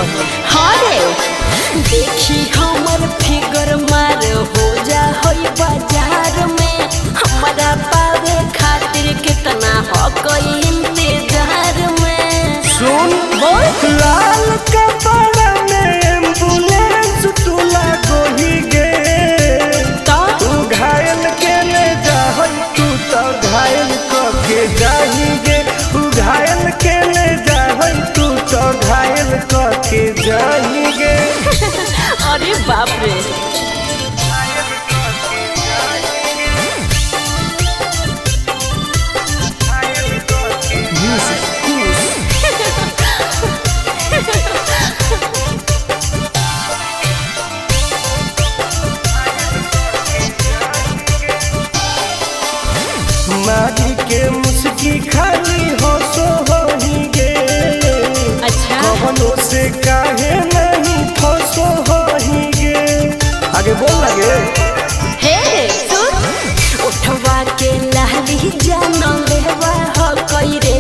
कही। हाँ रे देखी हमर फिगर मार हो जा होई बाजार में हमारा पावे खातिर कितना हो कोई इंतजार में। सुन बोल लाल कपड़ा में एम्बुलेंस तू लागोही गे तो तू घायल के ले जा तू तो घायल के जाही गे तू घायल के ले जा तू तो घायल के जाही गे। अरे बाप रे मारी के मुस्की खाली हो सो होही गे अच्छा कवनों से काहे नहीं फसो होही गे। आगे बोल लगे हे सुन उठवा के लहली जानो लेवा हो कोई रे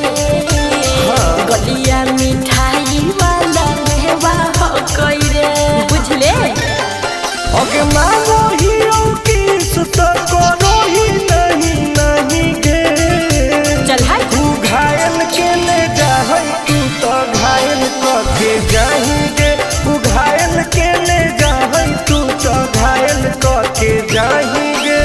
गलिया मिठाई वाला लेवा हो कोई रे बुझले। ओके मांगो ही किस तो करो ही नहीं गे चल हाय तू घायल के ले जा तू तो घायल के जाही गे तू घायल के ले जा तू तो घायल के जाही गे।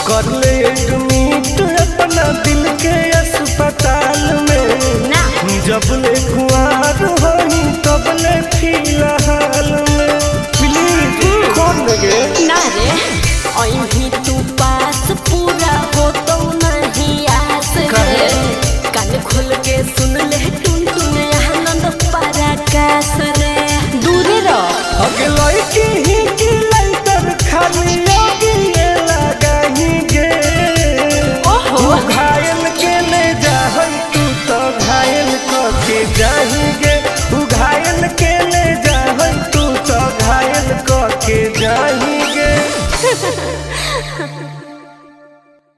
कर ले एडमिट अपना दिल के अस्पताल में ना जब ले कुआर होही तब ले फिलहाल में प्लीज कौन लगे ना रे अहीं तू पास पूरा हो तो नहीं आस रे कान खोल के सुन ले टुन टुन आनंद पराकाश रे दूर रह अगे लड़की ही की लइटर खाली योगी ये लगाही गे ओहो तू घायल के ले जा तू तो घायल के जाही गे तू घायल के ले जा तू तो घायल के जाही गे।